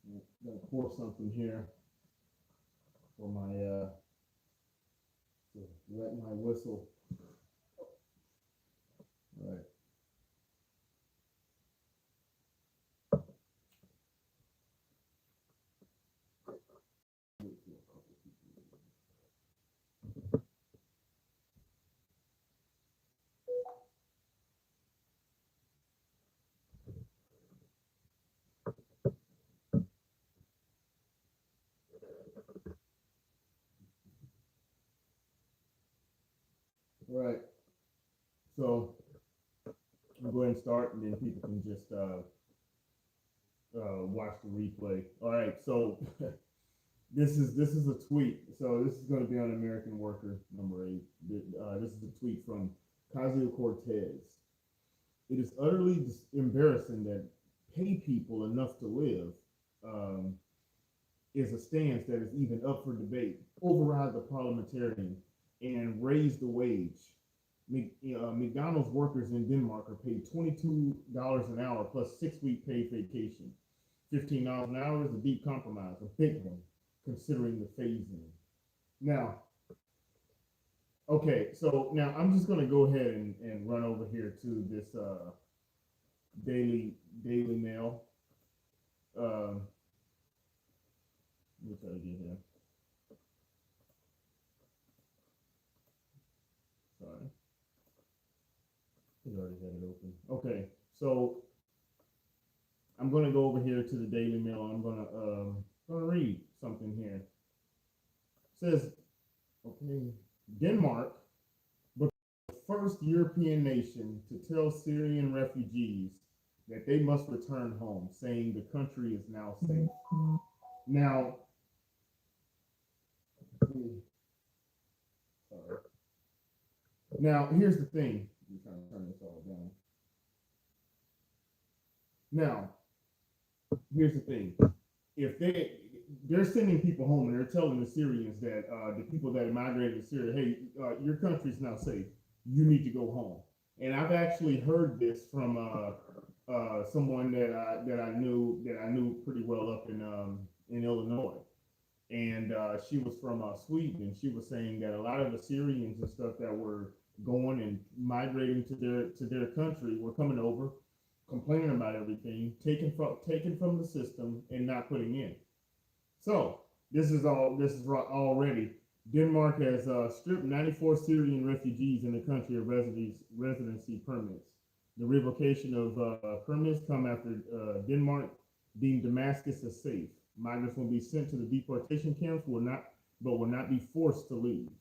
I'm gonna pour something here for my to let my whistle. All right. All right. So I'll go ahead and start, and then people can just watch the replay. All right. So this is a tweet. So this is going to be on American Worker #8. This is a tweet from Ocasio Cortez. It is utterly embarrassing that pay people enough to live um, is a stance that is even up for debate. Override the parliamentarian and raise the wage. McDonald's workers in Denmark are paid $22 an hour plus 6-week paid vacation. $15 an hour is a deep compromise, a big one, considering the phasing. Now, okay, so now I'm just going to go ahead and run over here to this Daily Mail. Let me try to get here. Sorry. I already had it open. Okay, so I'm going to go over here to the Daily Mail. I'm going to read something here. It says, okay, Denmark became the first European nation to tell Syrian refugees that they must return home, saying the country is now safe. Now, sorry. Now, here's the thing. I'm trying to turn this all down. Now, here's the thing. If they're sending people home and they're telling the Syrians that the people that migrated to Syria, hey, your country's now safe. You need to go home. And I've actually heard this from someone that I knew pretty well up in Illinois, and she was from Sweden, and she was saying that a lot of the Syrians and stuff that were going and migrating to their country were coming over, complaining about everything, taken from the system and not putting in. So this is already. Denmark has stripped 94 Syrian refugees in the country of residency permits. The revocation of permits come after Denmark deemed Damascus as safe. Migrants will be sent to the deportation camps, will not be forced to leave.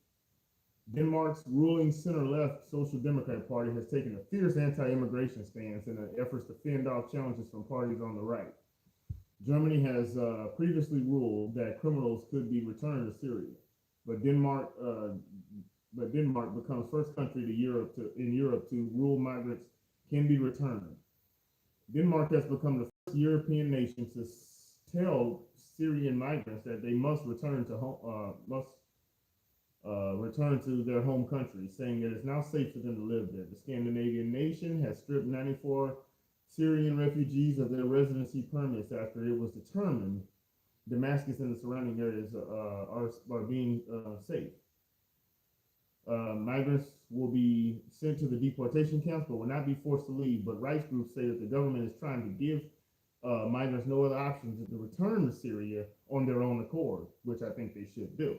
Denmark's ruling center-left Social Democrat Party has taken a fierce anti-immigration stance in an effort to fend off challenges from parties on the right. Germany has previously ruled that criminals could be returned to Syria, but Denmark becomes first country in Europe to rule migrants can be returned. Denmark has become the first European nation to tell Syrian migrants that they must return to their home country, saying that it's now safe for them to live there. The Scandinavian nation has stripped 94 Syrian refugees of their residency permits after it was determined Damascus and the surrounding areas are being safe. Migrants will be sent to the deportation camps, but will not be forced to leave. But rights groups say that the government is trying to give migrants no other options than to return to Syria on their own accord, which I think they should do.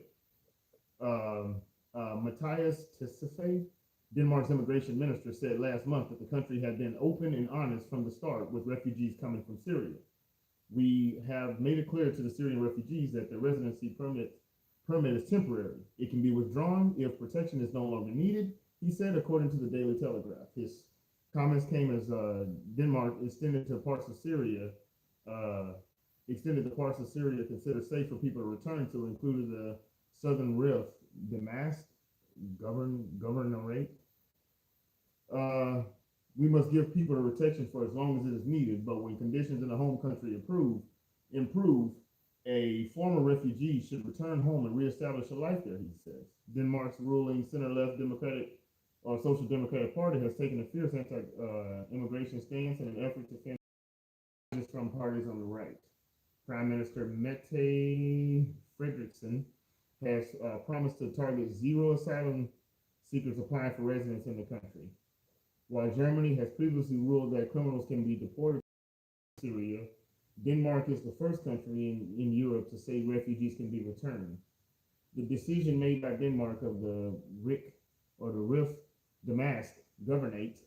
Matthias Tesfaye, Denmark's immigration minister, said last month that the country had been open and honest from the start with refugees coming from Syria. We have made it clear to the Syrian refugees that the residency permit is temporary. It can be withdrawn if protection is no longer needed, he said, according to the Daily Telegraph. His comments came as Denmark extended the parts of Syria considered safe for people to return to, including the southern Rif, Damascus governorate. We must give people the protection for as long as it is needed, but when conditions in the home country improve, a former refugee should return home and reestablish a life there, he says. Denmark's ruling center-left Democratic or Social Democratic Party has taken a fierce anti-immigration stance in an effort to fend Trump parties on the right. Prime Minister Mette Frederiksen has promised to target zero asylum seekers applying for residence in the country. While Germany has previously ruled that criminals can be deported to Syria, Denmark is the first country in Europe to say refugees can be returned. The decision made by Denmark of the RIF Damask Governorate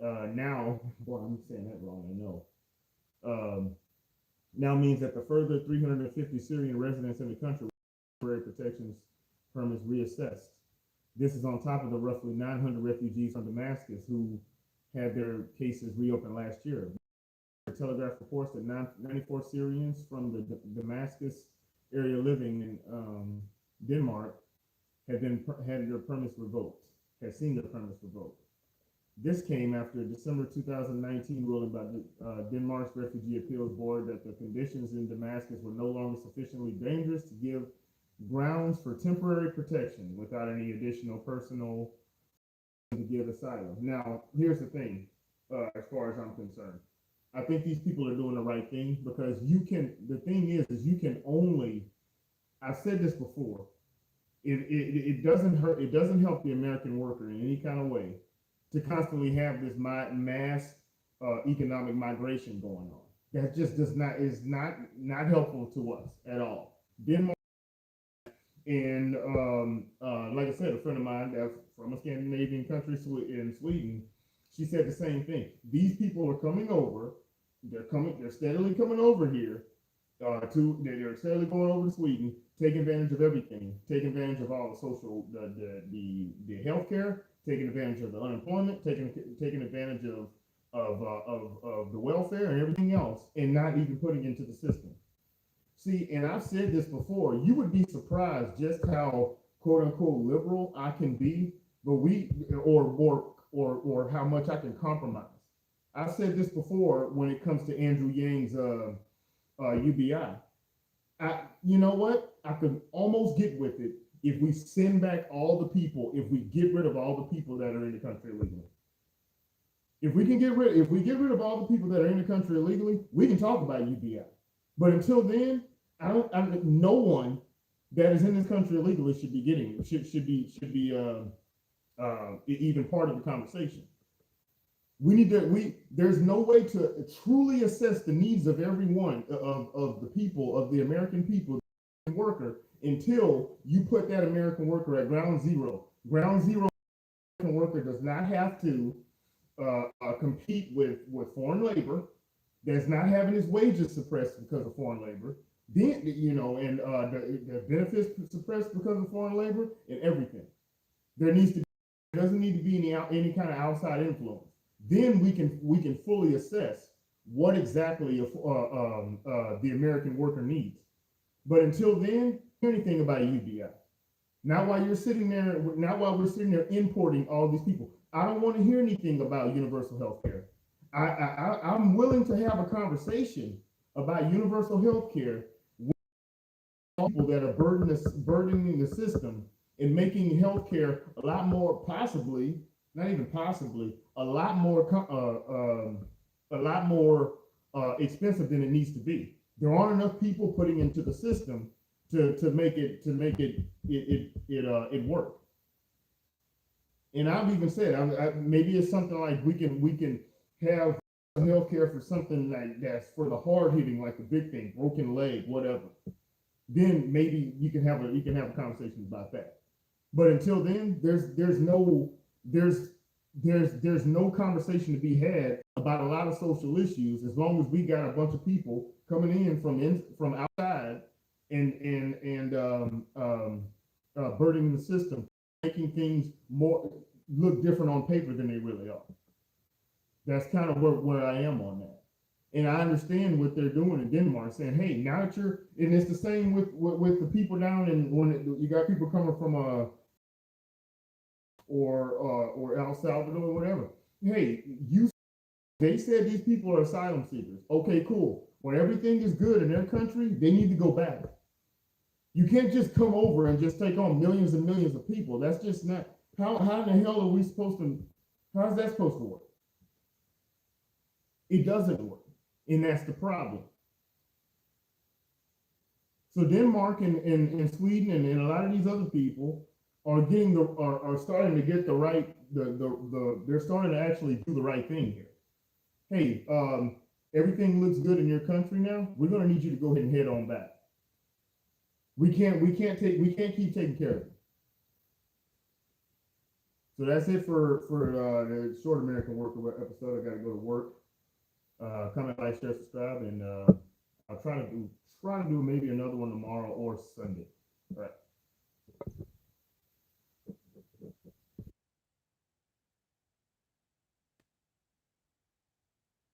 now, boy, I'm saying that wrong, I know, now means that the further 350 Syrian residents in the country temporary protections permits reassessed. This is on top of the roughly 900 refugees from Damascus who had their cases reopened last year. The Telegraph reports that 94 Syrians from the Damascus area living in Denmark had their permits revoked, had seen their permits revoked. This came after a December 2019 ruling by Denmark's Refugee Appeals Board that the conditions in Damascus were no longer sufficiently dangerous to give grounds for temporary protection without any additional personal to give asylum. Now, here's the thing, as far as I'm concerned. I think these people are doing the right thing because the thing is you can only, I've said this before, it doesn't help the American worker in any kind of way to constantly have this mass economic migration going on. That just is not helpful to us at all. Denmark and like I said, a friend of mine that's from a Scandinavian country in Sweden, she said the same thing. These people are coming over. They're steadily coming over here. They're steadily going over to Sweden, taking advantage of everything, taking advantage of all the social, the healthcare, taking advantage of the unemployment, taking advantage of the welfare and everything else, and not even putting into the system. See, and I've said this before, you would be surprised just how quote unquote liberal I can be, but or how much I can compromise. I've said this before when it comes to Andrew Yang's UBI. You know what? I could almost get with it if we send back all the people, if we get rid of all the people that are in the country illegally. If we get rid of all the people that are in the country illegally, we can talk about UBI. But until then, no one that is in this country illegally should be getting it. Should be even part of the conversation. There's no way to truly assess the needs of everyone of the people, of the American people, the worker, until you put that American worker at ground zero. Ground zero, American worker does not have to compete with foreign labor, that's not having his wages suppressed because of foreign labor, then and the benefits suppressed because of foreign labor and everything. Doesn't need to be any kind of outside influence. Then we can fully assess what exactly the American worker needs. But until then, anything about UBI. Not while we're sitting there importing all these people. I don't want to hear anything about universal health care. I'm willing to have a conversation about universal health care with people that are burdening the system and making health care a lot more a lot more expensive than it needs to be. There aren't enough people putting into the system to make it work. And I've even said maybe it's something like we can have healthcare for something like that's for the hard hitting, like the big thing, broken leg, whatever. Then maybe you can have a conversation about that. But until then, there's no conversation to be had about a lot of social issues as long as we got a bunch of people coming in from outside and burdening the system, making things look different on paper than they really are. That's kind of where I am on that. And I understand what they're doing in Denmark, saying, hey, now that and it's the same with the people down in, when you got people coming from or El Salvador or whatever. Hey, they said these people are asylum seekers. Okay, cool. When everything is good in their country, they need to go back. You can't just come over and just take on millions and millions of people. That's just not, how in the hell are we supposed to, how's that supposed to work? It doesn't work. And that's the problem. So Denmark and Sweden and a lot of these other people are getting are starting to get the right they're starting to actually do the right thing here. Hey, everything looks good in your country now. We're gonna need you to go ahead and head on back. We can't keep taking care of it. So that's it for the short American Worker episode. I got to go to work. Comment, like, share, subscribe, and I'll try to do maybe another one tomorrow or Sunday.